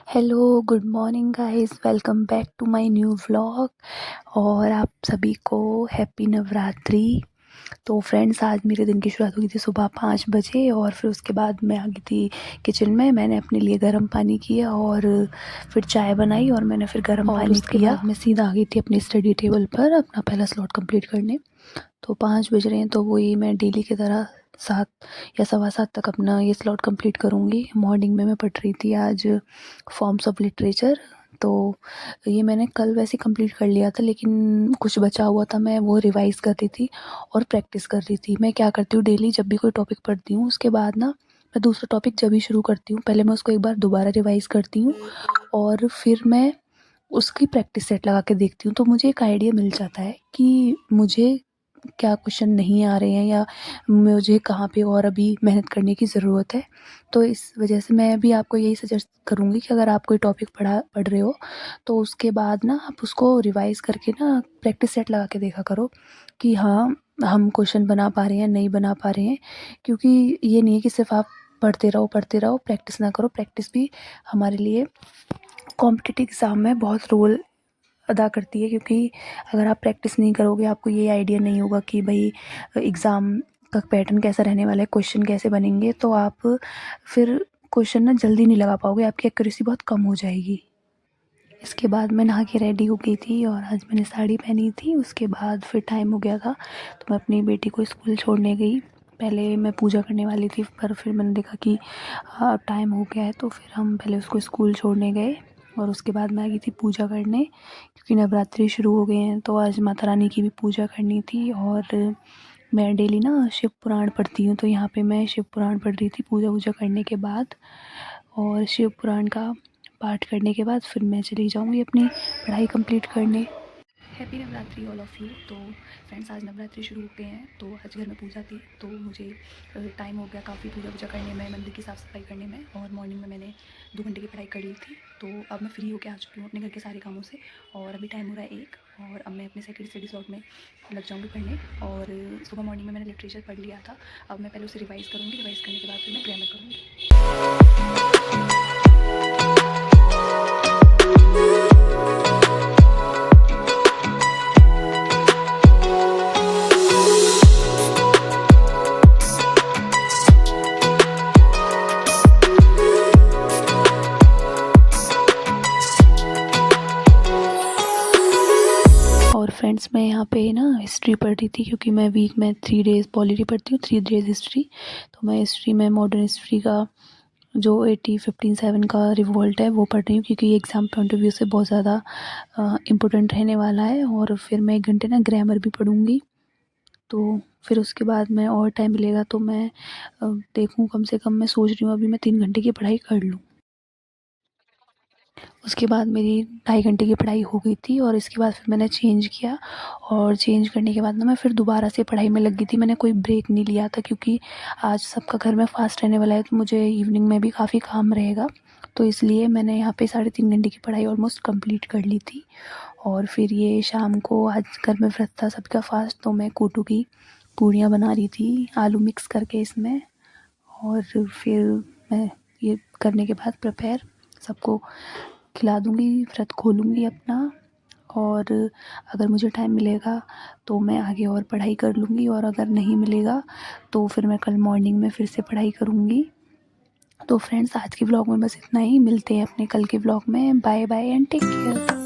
Hello, good morning guys, welcome back to my new vlog. और आप सभी को हैप्पी नवरात्रि। तो फ्रेंड्स, आज मेरे दिन की शुरुआत हुई थी सुबह 5 बजे और फिर उसके बाद मैं आ गई थी किचन में। मैंने अपने लिए गर्म पानी किया और फिर चाय बनाई और मैंने फिर गर्म पानी पिया। मैं सीधा आ गई थी अपनी स्टडी टेबल पर अपना पहला स्लॉट कंप्लीट करने। तो 5 बज रहे हैं, तो वही मैं डेली की तरह 7 या सवा 7 तक अपना ये स्लॉट कंप्लीट करूँगी। मॉर्निंग में मैं पढ़ रही थी आज फॉर्म्स ऑफ लिटरेचर। तो ये मैंने कल वैसे कंप्लीट कर लिया था, लेकिन कुछ बचा हुआ था, मैं वो रिवाइज़ कर रही थी और प्रैक्टिस कर रही थी। मैं क्या करती हूँ, डेली जब भी कोई टॉपिक पढ़ती हूँ उसके बाद ना मैं दूसरा टॉपिक जब भी शुरू करती हूँ, पहले मैं उसको एक बार दोबारा रिवाइज़ करती हूँ और फिर मैं उसकी प्रैक्टिस सेट लगा के देखती हूँ। तो मुझे एक आइडिया मिल जाता है कि मुझे क्या क्वेश्चन नहीं आ रहे हैं या मुझे कहाँ पे और अभी मेहनत करने की ज़रूरत है। तो इस वजह से मैं भी आपको यही सजेस्ट करूँगी कि अगर आप कोई टॉपिक पढ़ रहे हो तो उसके बाद ना आप उसको रिवाइज़ करके ना प्रैक्टिस सेट लगा के देखा करो कि हाँ, हम क्वेश्चन बना पा रहे हैं, नहीं बना पा रहे हैं। क्योंकि ये नहीं है कि सिर्फ आप पढ़ते रहो, प्रैक्टिस ना करो। प्रैक्टिस भी हमारे लिए कॉम्पिटिटिव एग्ज़ाम में बहुत रोल अदा करती है, क्योंकि अगर आप प्रैक्टिस नहीं करोगे, आपको ये आइडिया नहीं होगा कि भाई एग्ज़ाम का पैटर्न कैसा रहने वाला है, क्वेश्चन कैसे बनेंगे, तो आप फिर क्वेश्चन ना जल्दी नहीं लगा पाओगे, आपकी एक्यूरेसी बहुत कम हो जाएगी। इसके बाद मैं नहा के रेडी हो गई थी और आज मैंने साड़ी पहनी थी। उसके बाद फिर टाइम हो गया था, तो मैं अपनी बेटी को स्कूल छोड़ने गई। पहले मैं पूजा करने वाली थी, पर फिर मैंने देखा कि टाइम हो गया है, तो फिर हम पहले उसको स्कूल छोड़ने गए और उसके बाद मैं आ गई थी पूजा करने, क्योंकि नवरात्रि शुरू हो गए हैं। तो आज माता रानी की भी पूजा करनी थी और मैं डेली ना शिव पुराण पढ़ती हूँ, तो यहाँ पे मैं शिव पुराण पढ़ रही थी पूजा वूजा करने के बाद। और शिव पुराण का पाठ करने के बाद फिर मैं चली जाऊँगी अपनी पढ़ाई कंप्लीट करने। Happy Navratri all of you. तो फ्रेंड्स, आज नवरात्रि शुरू हो गए हैं, तो आज घर में पूजा थी, तो मुझे टाइम हो गया काफ़ी पूजा वूजा करने में, मंदिर की साफ़ सफाई करने में। और मॉर्निंग में मैंने 2 घंटे की पढ़ाई कर ली थी। तो अब मैं फ्री होकर आ चुकी हूँ अपने घर के सारे कामों से और अभी टाइम हो रहा है 1 और अब मैं अपने सेकंड स्टडी स्लॉट में लग जाऊँगी पढ़ने। और सुबह मॉर्निंग में मैंने लिटरेचर पढ़ लिया था, अब मैं पहले उसे रिवाइज़ करूँगी, रिवाइज़ करने के बाद फिर मैं ग्रामर करूँगी। और फ्रेंड्स, मैं यहाँ पे ना हिस्ट्री पढ़ रही थी, क्योंकि मैं वीक में 3 डेज़ पॉलिटी पढ़ती हूँ, 3 डेज़ हिस्ट्री। तो मैं हिस्ट्री में मॉडर्न हिस्ट्री का जो 1857 का रिवोल्ट है वो पढ़ रही हूँ, क्योंकि ये एग्ज़ाम पॉइंट ऑफ व्यू से बहुत ज़्यादा इम्पोर्टेंट रहने वाला है। और फिर मैं 1 घंटे ना ग्रामर भी पढ़ूँगी। तो फिर उसके बाद मैं और टाइम मिलेगा तो मैं देखूँ, कम से कम मैं सोच रही हूँ अभी मैं 3 घंटे की पढ़ाई कर लूँ। उसके बाद मेरी 2.5 घंटे की पढ़ाई हो गई थी और इसके बाद फिर मैंने चेंज किया और चेंज करने के बाद ना मैं फिर दोबारा से पढ़ाई में लग गई थी। मैंने कोई ब्रेक नहीं लिया था, क्योंकि आज सबका घर में फास्ट रहने वाला है, तो मुझे इवनिंग में भी काफ़ी काम रहेगा। तो इसलिए मैंने यहाँ पे 3.5 घंटे की पढ़ाई ऑलमोस्ट कंप्लीट कर ली थी। और फिर ये शाम को आज घर में व्रत था सबका फास्ट, तो मैं कोटू की पूड़ियाँ बना रही थी आलू मिक्स करके इसमें। और फिर मैं ये करने के बाद प्रिपेयर सबको खिला दूँगी, व्रत खोलूँगी अपना। और अगर मुझे टाइम मिलेगा तो मैं आगे और पढ़ाई कर लूँगी, और अगर नहीं मिलेगा तो फिर मैं कल मॉर्निंग में फिर से पढ़ाई करूँगी। तो फ्रेंड्स, आज के व्लॉग में बस इतना ही। मिलते हैं अपने कल के व्लॉग में। Bye bye and take care.